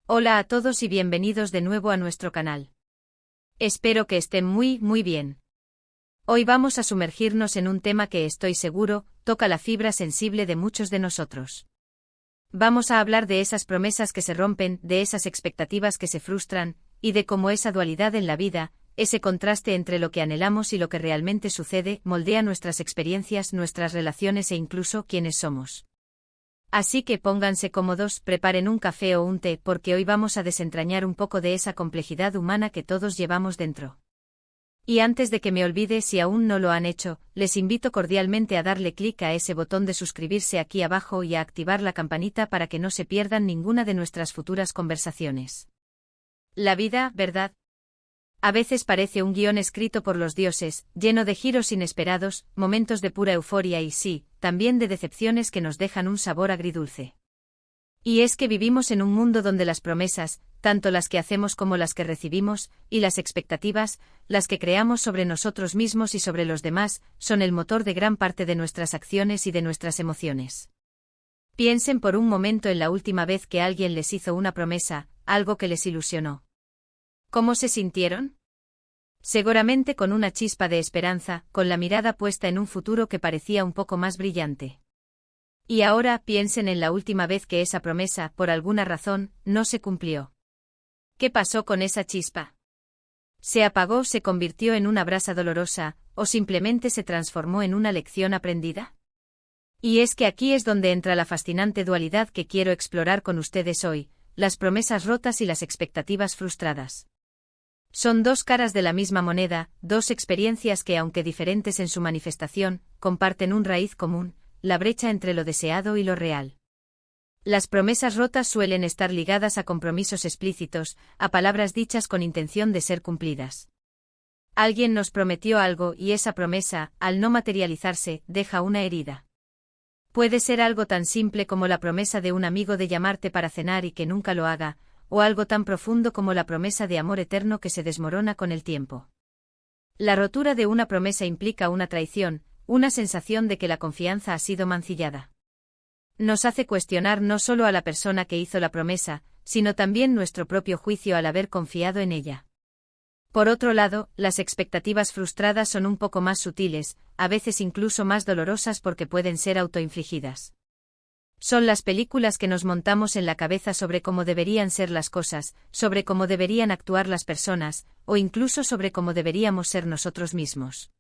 Hola a todos y bienvenidos de nuevo a nuestro canal. Espero que estén muy bien. Hoy vamos a sumergirnos en un tema que estoy seguro, toca la fibra sensible de muchos de nosotros. Vamos a hablar de esas promesas que se rompen, de esas expectativas que se frustran, y de cómo esa dualidad en la vida, ese contraste entre lo que anhelamos y lo que realmente sucede, moldea nuestras experiencias, nuestras relaciones e incluso quiénes somos. Así que pónganse cómodos, preparen un café o un té porque hoy vamos a desentrañar un poco de esa complejidad humana que todos llevamos dentro. Y antes de que me olvide, si aún no lo han hecho, les invito cordialmente a darle clic a ese botón de suscribirse aquí abajo y a activar la campanita para que no se pierdan ninguna de nuestras futuras conversaciones. La vida, ¿verdad? A veces parece un guión escrito por los dioses, lleno de giros inesperados, momentos de pura euforia y sí, también de decepciones que nos dejan un sabor agridulce. Y es que vivimos en un mundo donde las promesas, tanto las que hacemos como las que recibimos, y las expectativas, las que creamos sobre nosotros mismos y sobre los demás, son el motor de gran parte de nuestras acciones y de nuestras emociones. Piensen por un momento en la última vez que alguien les hizo una promesa, algo que les ilusionó. ¿Cómo se sintieron? Seguramente con una chispa de esperanza, con la mirada puesta en un futuro que parecía un poco más brillante. Y ahora piensen en la última vez que esa promesa, por alguna razón, no se cumplió. ¿Qué pasó con esa chispa? ¿Se apagó, se convirtió en una brasa dolorosa, o simplemente se transformó en una lección aprendida? Y es que aquí es donde entra la fascinante dualidad que quiero explorar con ustedes hoy, las promesas rotas y las expectativas frustradas. Son dos caras de la misma moneda, dos experiencias que, aunque diferentes en su manifestación, comparten un raíz común, la brecha entre lo deseado y lo real. Las promesas rotas suelen estar ligadas a compromisos explícitos, a palabras dichas con intención de ser cumplidas. Alguien nos prometió algo y esa promesa, al no materializarse, deja una herida. Puede ser algo tan simple como la promesa de un amigo de llamarte para cenar y que nunca lo haga, o algo tan profundo como la promesa de amor eterno que se desmorona con el tiempo. La rotura de una promesa implica una traición, una sensación de que la confianza ha sido mancillada. Nos hace cuestionar no solo a la persona que hizo la promesa, sino también nuestro propio juicio al haber confiado en ella. Por otro lado, las expectativas frustradas son un poco más sutiles, a veces incluso más dolorosas porque pueden ser autoinfligidas. Son las películas que nos montamos en la cabeza sobre cómo deberían ser las cosas, sobre cómo deberían actuar las personas, o incluso sobre cómo deberíamos ser nosotros mismos.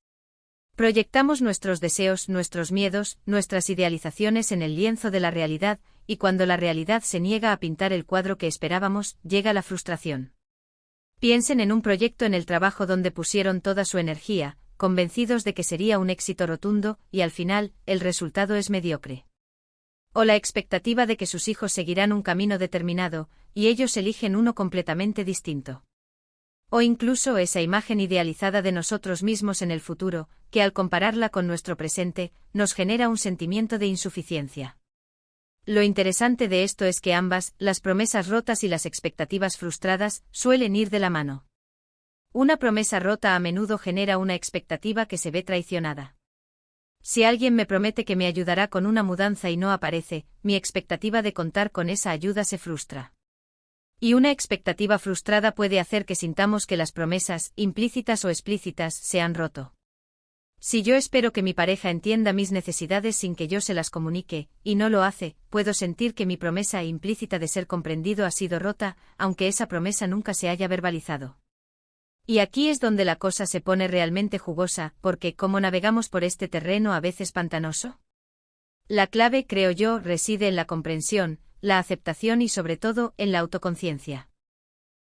Proyectamos nuestros deseos, nuestros miedos, nuestras idealizaciones en el lienzo de la realidad, y cuando la realidad se niega a pintar el cuadro que esperábamos, llega la frustración. Piensen en un proyecto en el trabajo donde pusieron toda su energía, convencidos de que sería un éxito rotundo, y al final, el resultado es mediocre. O la expectativa de que sus hijos seguirán un camino determinado, y ellos eligen uno completamente distinto. O incluso esa imagen idealizada de nosotros mismos en el futuro, que al compararla con nuestro presente, nos genera un sentimiento de insuficiencia. Lo interesante de esto es que ambas, las promesas rotas y las expectativas frustradas, suelen ir de la mano. Una promesa rota a menudo genera una expectativa que se ve traicionada. Si alguien me promete que me ayudará con una mudanza y no aparece, mi expectativa de contar con esa ayuda se frustra. Y una expectativa frustrada puede hacer que sintamos que las promesas, implícitas o explícitas, se han roto. Si yo espero que mi pareja entienda mis necesidades sin que yo se las comunique, y no lo hace, puedo sentir que mi promesa implícita de ser comprendido ha sido rota, aunque esa promesa nunca se haya verbalizado. Y aquí es donde la cosa se pone realmente jugosa, porque ¿cómo navegamos por este terreno a veces pantanoso? La clave, creo yo, reside en la comprensión, la aceptación y sobre todo, en la autoconciencia.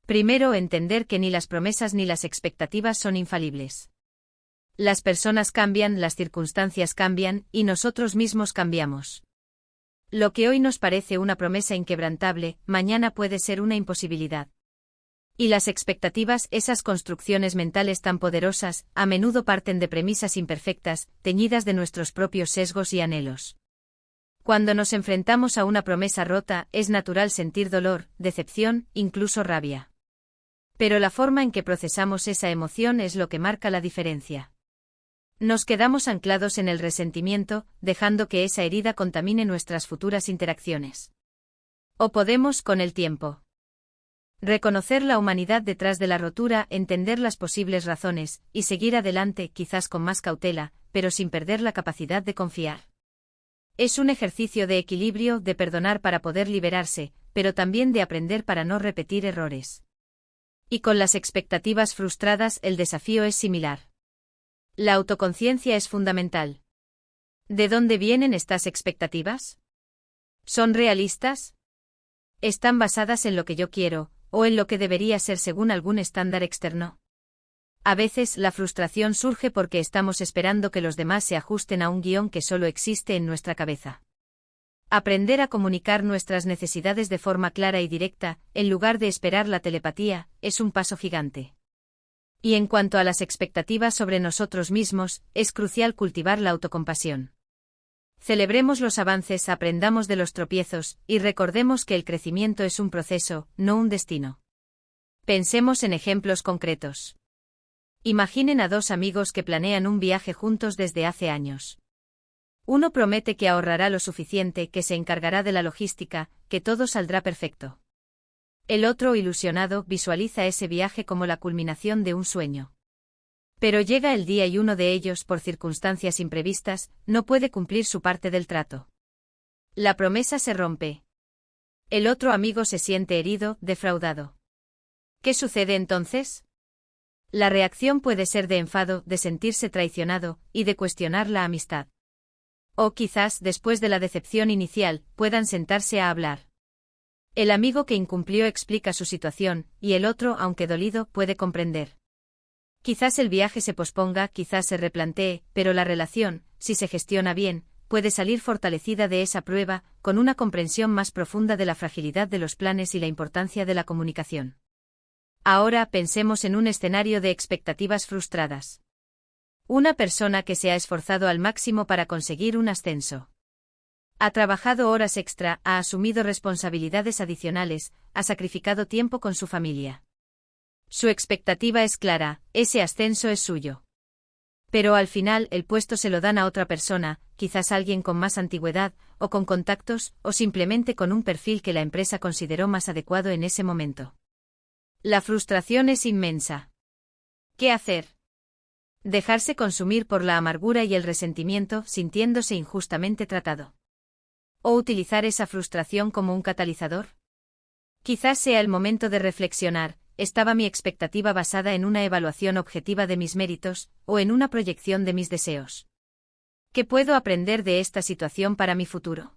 Primero, entender que ni las promesas ni las expectativas son infalibles. Las personas cambian, las circunstancias cambian, y nosotros mismos cambiamos. Lo que hoy nos parece una promesa inquebrantable, mañana puede ser una imposibilidad. Y las expectativas, esas construcciones mentales tan poderosas, a menudo parten de premisas imperfectas, teñidas de nuestros propios sesgos y anhelos. Cuando nos enfrentamos a una promesa rota, es natural sentir dolor, decepción, incluso rabia. Pero la forma en que procesamos esa emoción es lo que marca la diferencia. Nos quedamos anclados en el resentimiento, dejando que esa herida contamine nuestras futuras interacciones. O podemos, con el tiempo, Reconocer la humanidad detrás de la rotura, entender las posibles razones, y seguir adelante, quizás con más cautela, pero sin perder la capacidad de confiar. Es un ejercicio de equilibrio, de perdonar para poder liberarse, pero también de aprender para no repetir errores. Y con las expectativas frustradas el desafío es similar. La autoconciencia es fundamental. ¿De dónde vienen estas expectativas? ¿Son realistas? ¿Están basadas en lo que yo quiero, o en lo que debería ser según algún estándar externo? A veces la frustración surge porque estamos esperando que los demás se ajusten a un guión que solo existe en nuestra cabeza. Aprender a comunicar nuestras necesidades de forma clara y directa, en lugar de esperar la telepatía, es un paso gigante. Y en cuanto a las expectativas sobre nosotros mismos, es crucial cultivar la autocompasión. Celebremos los avances, aprendamos de los tropiezos, y recordemos que el crecimiento es un proceso, no un destino. Pensemos en ejemplos concretos. Imaginen a dos amigos que planean un viaje juntos desde hace años. Uno promete que ahorrará lo suficiente, que se encargará de la logística, que todo saldrá perfecto. El otro, ilusionado, visualiza ese viaje como la culminación de un sueño. Pero llega el día y uno de ellos, por circunstancias imprevistas, no puede cumplir su parte del trato. La promesa se rompe. El otro amigo se siente herido, defraudado. ¿Qué sucede entonces? La reacción puede ser de enfado, de sentirse traicionado, y de cuestionar la amistad. O quizás, después de la decepción inicial, puedan sentarse a hablar. El amigo que incumplió explica su situación, y el otro, aunque dolido, puede comprender. Quizás el viaje se posponga, quizás se replantee, pero la relación, si se gestiona bien, puede salir fortalecida de esa prueba, con una comprensión más profunda de la fragilidad de los planes y la importancia de la comunicación. Ahora pensemos en un escenario de expectativas frustradas. Una persona que se ha esforzado al máximo para conseguir un ascenso. Ha trabajado horas extra, ha asumido responsabilidades adicionales, ha sacrificado tiempo con su familia. Su expectativa es clara, ese ascenso es suyo. Pero al final el puesto se lo dan a otra persona, quizás alguien con más antigüedad, o con contactos, o simplemente con un perfil que la empresa consideró más adecuado en ese momento. La frustración es inmensa. ¿Qué hacer? Dejarse consumir por la amargura y el resentimiento, sintiéndose injustamente tratado. ¿O utilizar esa frustración como un catalizador? Quizás sea el momento de reflexionar. ¿Estaba mi expectativa basada en una evaluación objetiva de mis méritos, o en una proyección de mis deseos? ¿Qué puedo aprender de esta situación para mi futuro?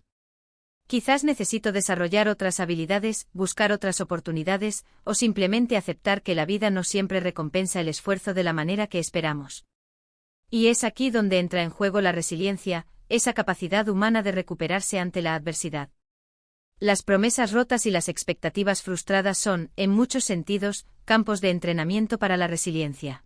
Quizás necesito desarrollar otras habilidades, buscar otras oportunidades, o simplemente aceptar que la vida no siempre recompensa el esfuerzo de la manera que esperamos. Y es aquí donde entra en juego la resiliencia, esa capacidad humana de recuperarse ante la adversidad. Las promesas rotas y las expectativas frustradas son, en muchos sentidos, campos de entrenamiento para la resiliencia.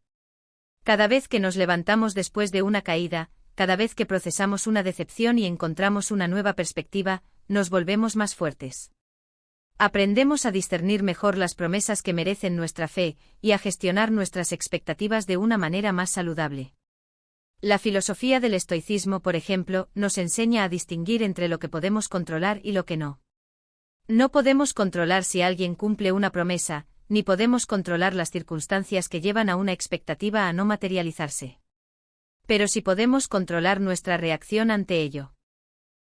Cada vez que nos levantamos después de una caída, cada vez que procesamos una decepción y encontramos una nueva perspectiva, nos volvemos más fuertes. Aprendemos a discernir mejor las promesas que merecen nuestra fe, y a gestionar nuestras expectativas de una manera más saludable. La filosofía del estoicismo, por ejemplo, nos enseña a distinguir entre lo que podemos controlar y lo que no. No podemos controlar si alguien cumple una promesa, ni podemos controlar las circunstancias que llevan a una expectativa a no materializarse. Pero sí podemos controlar nuestra reacción ante ello.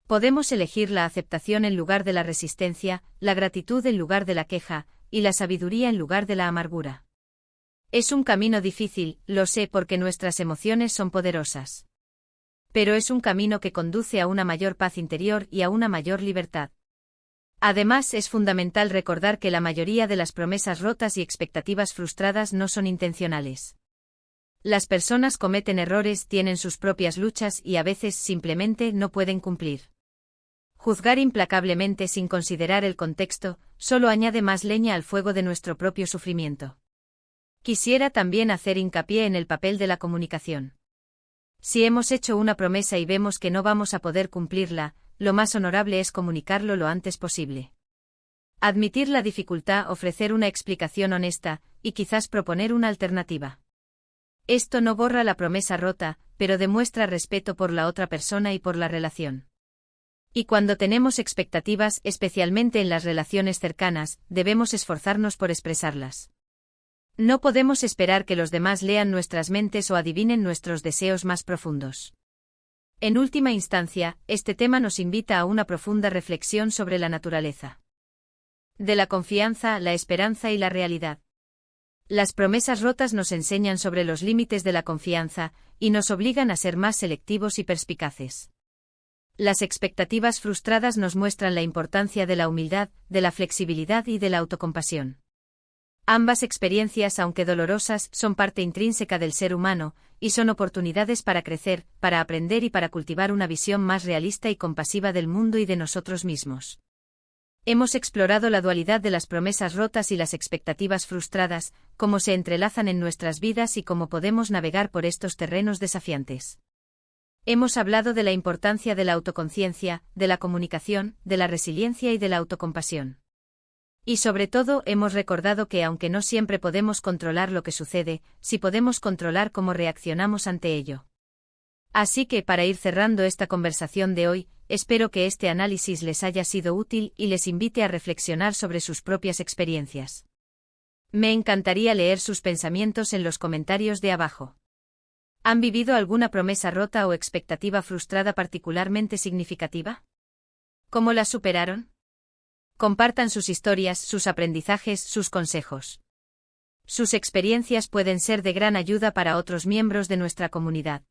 Podemos elegir la aceptación en lugar de la resistencia, la gratitud en lugar de la queja, y la sabiduría en lugar de la amargura. Es un camino difícil, lo sé, porque nuestras emociones son poderosas. Pero es un camino que conduce a una mayor paz interior y a una mayor libertad. Además, es fundamental recordar que la mayoría de las promesas rotas y expectativas frustradas no son intencionales. Las personas cometen errores, tienen sus propias luchas y a veces simplemente no pueden cumplir. Juzgar implacablemente sin considerar el contexto, solo añade más leña al fuego de nuestro propio sufrimiento. Quisiera también hacer hincapié en el papel de la comunicación. Si hemos hecho una promesa y vemos que no vamos a poder cumplirla, lo más honorable es comunicarlo lo antes posible. Admitir la dificultad, ofrecer una explicación honesta, y quizás proponer una alternativa. Esto no borra la promesa rota, pero demuestra respeto por la otra persona y por la relación. Y cuando tenemos expectativas, especialmente en las relaciones cercanas, debemos esforzarnos por expresarlas. No podemos esperar que los demás lean nuestras mentes o adivinen nuestros deseos más profundos. En última instancia, este tema nos invita a una profunda reflexión sobre la naturaleza de la confianza, la esperanza y la realidad. Las promesas rotas nos enseñan sobre los límites de la confianza, y nos obligan a ser más selectivos y perspicaces. Las expectativas frustradas nos muestran la importancia de la humildad, de la flexibilidad y de la autocompasión. Ambas experiencias, aunque dolorosas, son parte intrínseca del ser humano, y son oportunidades para crecer, para aprender y para cultivar una visión más realista y compasiva del mundo y de nosotros mismos. Hemos explorado la dualidad de las promesas rotas y las expectativas frustradas, cómo se entrelazan en nuestras vidas y cómo podemos navegar por estos terrenos desafiantes. Hemos hablado de la importancia de la autoconciencia, de la comunicación, de la resiliencia y de la autocompasión. Y sobre todo hemos recordado que aunque no siempre podemos controlar lo que sucede, sí podemos controlar cómo reaccionamos ante ello. Así que para ir cerrando esta conversación de hoy, espero que este análisis les haya sido útil y les invite a reflexionar sobre sus propias experiencias. Me encantaría leer sus pensamientos en los comentarios de abajo. ¿Han vivido alguna promesa rota o expectativa frustrada particularmente significativa? ¿Cómo la superaron? Compartan sus historias, sus aprendizajes, sus consejos. Sus experiencias pueden ser de gran ayuda para otros miembros de nuestra comunidad.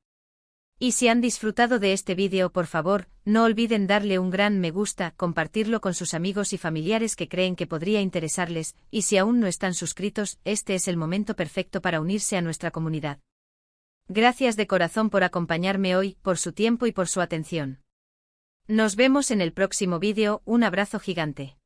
Y si han disfrutado de este vídeo, por favor, no olviden darle un gran me gusta, compartirlo con sus amigos y familiares que creen que podría interesarles, y si aún no están suscritos, este es el momento perfecto para unirse a nuestra comunidad. Gracias de corazón por acompañarme hoy, por su tiempo y por su atención. Nos vemos en el próximo vídeo, un abrazo gigante.